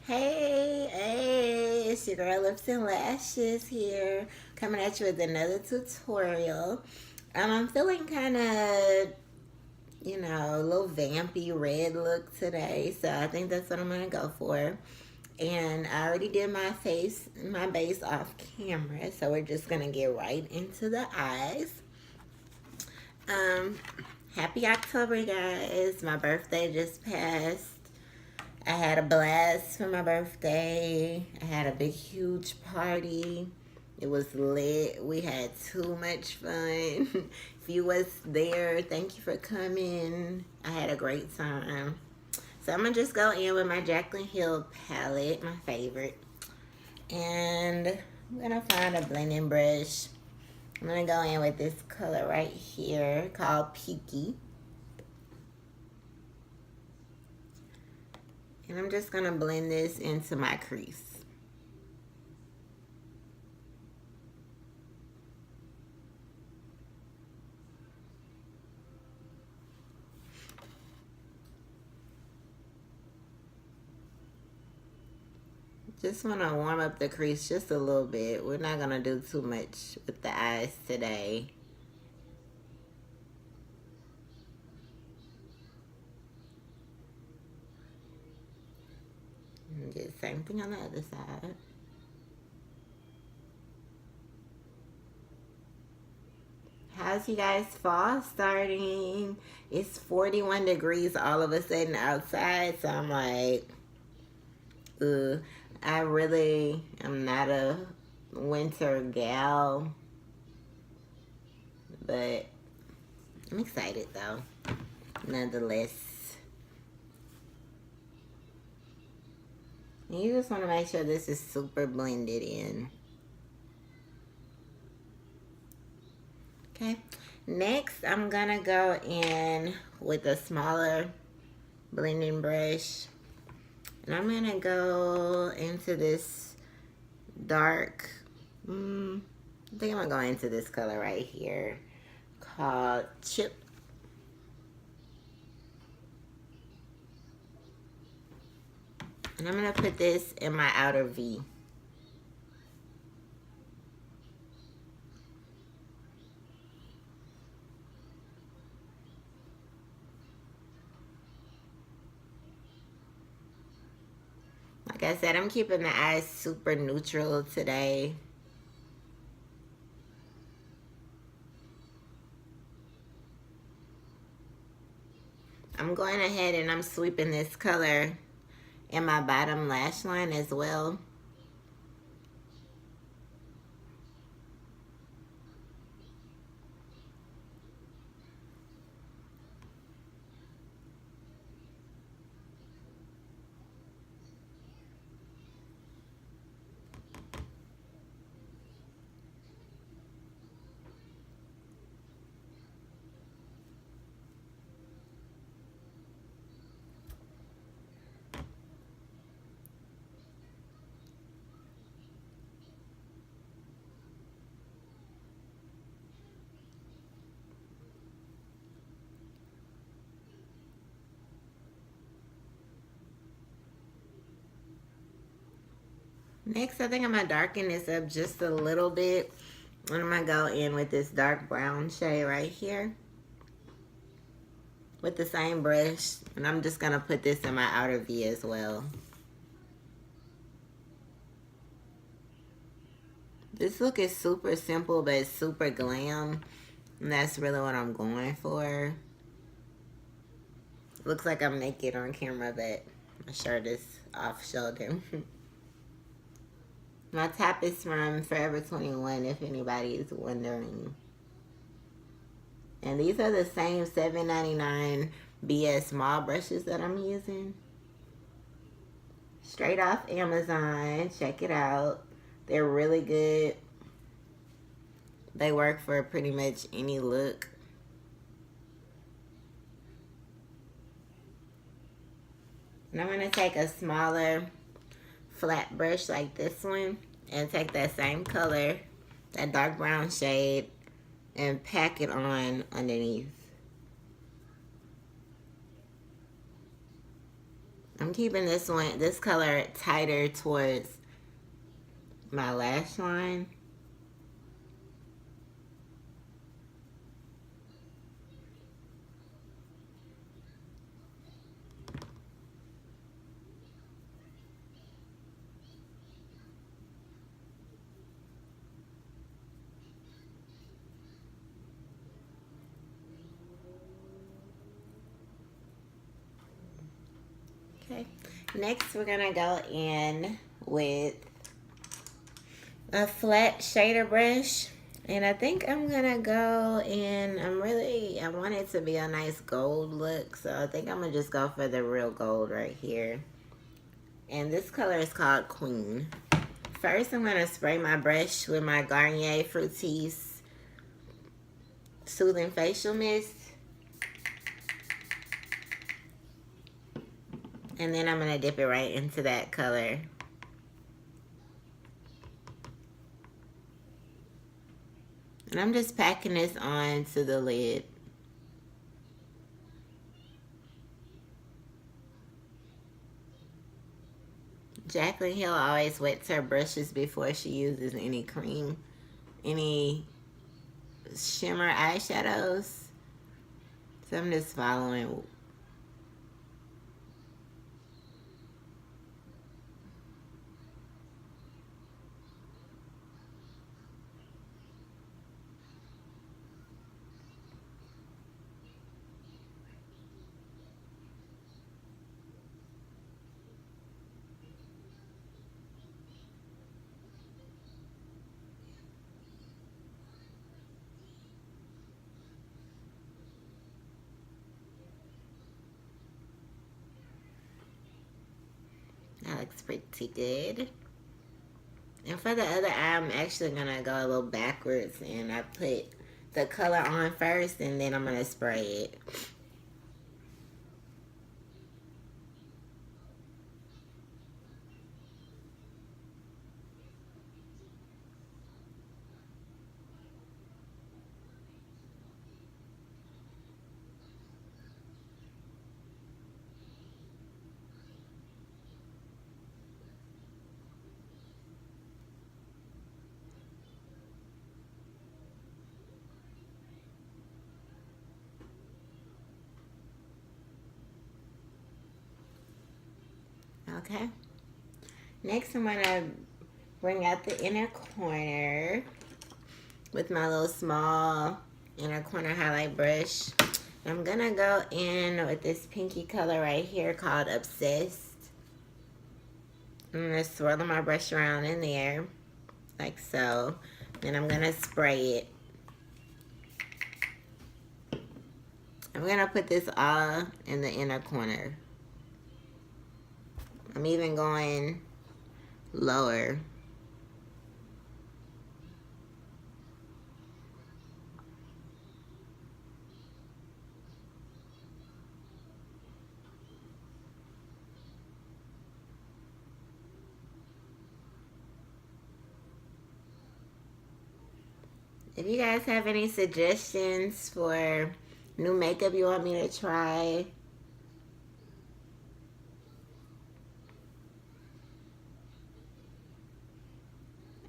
Hey, it's your girl Lips and Lashes here, coming at you with another tutorial. I'm feeling kind of, a little vampy red look today, so I think that's what I'm gonna go for. And I already did my base off camera, so we're just gonna get right into the eyes. Um, Happy October, guys! My birthday just passed. I had a blast for my birthday. I had a big, huge party. It was lit. We had too much fun. If you was there, thank you for coming. I had a great time. So I'm going to just go in with my Jaclyn Hill palette, my favorite. And I'm going to find a blending brush. I'm going to go in with this color right here called Peaky. And I'm just going to blend this into my crease. Just want to warm up the crease just a little bit. We're not going to do too much with the eyes today. And do the same thing on the other side. How's you guys' fall starting? It's 41 degrees all of a sudden outside, so I'm like, I really am not a winter gal, but I'm excited though, nonetheless. You just want to make sure this is super blended in. Okay, next I'm gonna go in with a smaller blending brush. And I'm gonna go into this dark, I think I'm gonna go into this color right here called Chip. And I'm gonna put this in my outer V. Like I said, I'm keeping the eyes super neutral today. I'm going ahead and I'm sweeping this color in my bottom lash line as well. Next, I think I'm gonna darken this up just a little bit. And I'm gonna go in with this dark brown shade right here with the same brush. And I'm just gonna put this in my outer V as well. This look is super simple, but it's super glam. And that's really what I'm going for. Looks like I'm naked on camera, but my shirt is off shoulder. My top is from Forever 21, if anybody is wondering. And these are the same $7.99 BS small brushes that I'm using. Straight off Amazon. Check it out. They're really good. They work for pretty much any look. And I'm going to take a smaller flat brush like this one and take that same color, that dark brown shade, and pack it on underneath. I'm keeping this color tighter towards my lash line. Okay, next we're gonna go in with a flat shader brush, and I think I'm gonna go in, I want it to be a nice gold look, so I think I'm gonna just go for the real gold right here. And this color is called Queen. First, I'm gonna spray my brush with my Garnier Fructis Soothing Facial Mist. And then I'm gonna dip it right into that color. And I'm just packing this on to the lid. Jaclyn Hill always wets her brushes before she uses any cream, any shimmer eyeshadows. So I'm just following. That looks pretty good. And for the other eye, I'm actually gonna go a little backwards, and I put the color on first, and then I'm gonna spray it. Okay. Next, I'm gonna bring out the inner corner with my little small inner corner highlight brush. I'm gonna go in with this pinky color right here called Obsessed. I'm gonna swirl my brush around in there, like so. Then I'm gonna spray it. I'm gonna put this all in the inner corner. I'm even going lower. If you guys have any suggestions for new makeup you want me to try,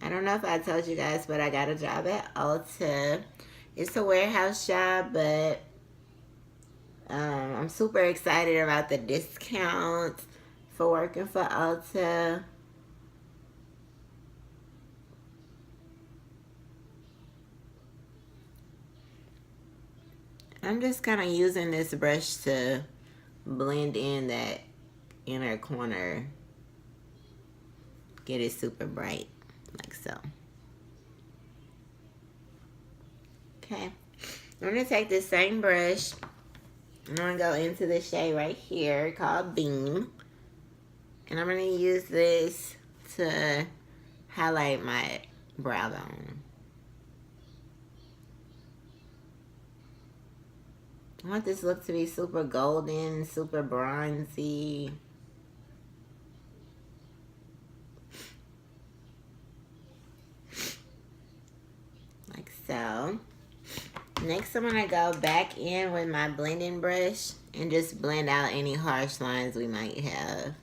I don't know if I told you guys, but I got a job at Ulta. It's a warehouse job, but I'm super excited about the discounts for working for Ulta. I'm just kind of using this brush to blend in that inner corner. Get it super bright, like so. Okay, I'm gonna take this same brush and I'm gonna go into the shade right here called Beam. And I'm gonna use this to highlight my brow bone. I want this look to be super golden, super bronzy. Like so. Next, I'm gonna go back in with my blending brush and just blend out any harsh lines we might have.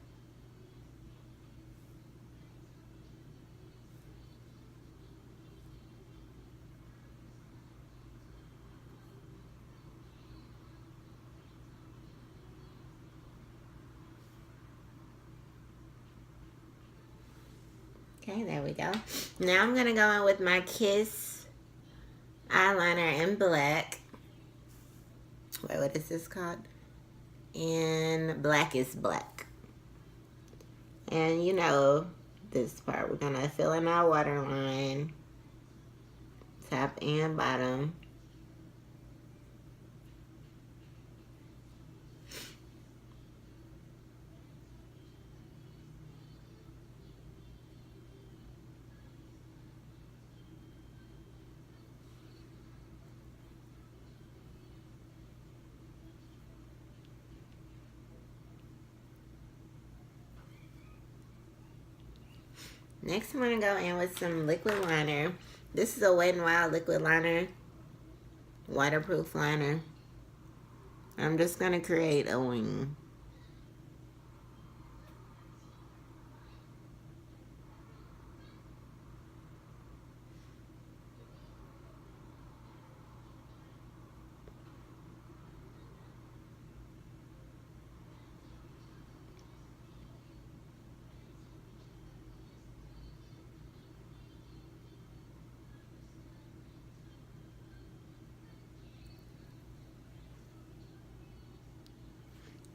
Okay, there we go. Now I'm going to go in with my Kiss eyeliner in black. Wait, what is this called? In Black is Black. And you know this part, we're going to fill in our waterline, top and bottom. Next, I'm going to go in with some liquid liner. This is a Wet n Wild liquid liner, waterproof liner. I'm just going to create a wing.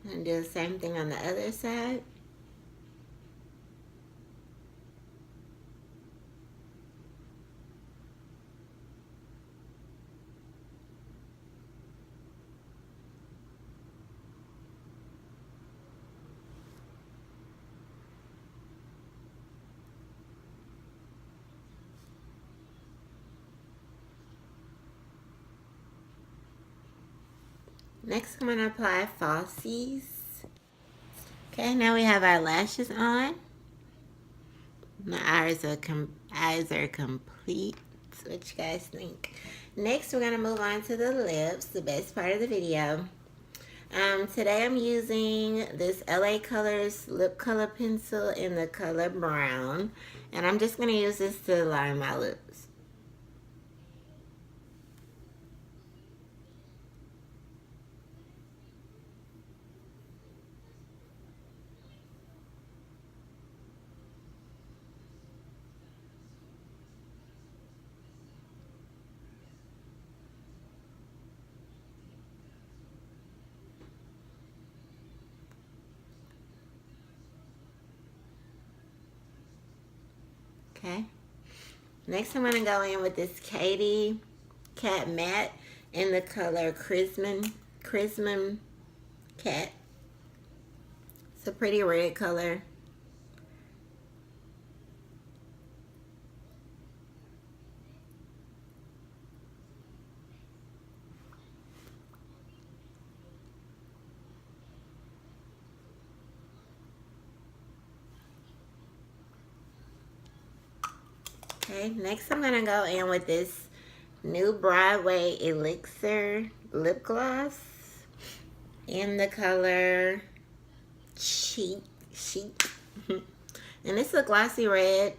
And do the same thing on the other side. Next, I'm going to apply falsies. Okay, now we have our lashes on. My eyes are complete. What you guys think? Next, we're going to move on to the lips, the best part of the video. Today I'm using this LA Colors lip color pencil in the color brown. And I'm just going to use this to line my lips. Okay. Next, I'm going to go in with this Katy Cat Matte in the color Chrisman Cat. It's a pretty red color. Okay, next I'm going to go in with this new Broadway Elixir lip gloss in the color Chic. And it's a glossy red.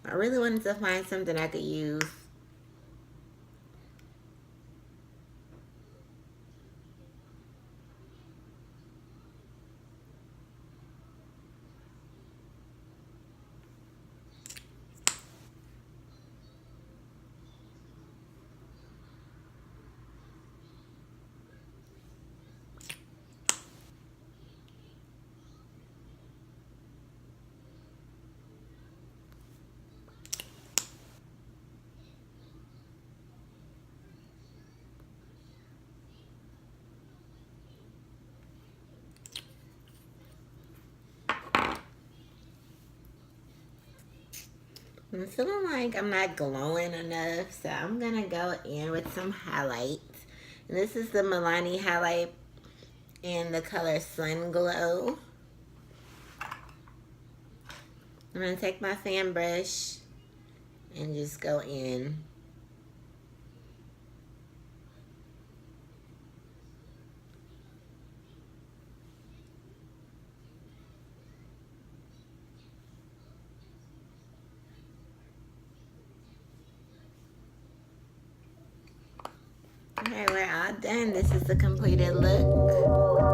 I really wanted to find something I could use. I'm feeling like I'm not glowing enough, so I'm going to go in with some highlight. And this is the Milani highlight in the color Sun Glow. I'm going to take my fan brush and just go in. Okay, we're all done. This is the completed look.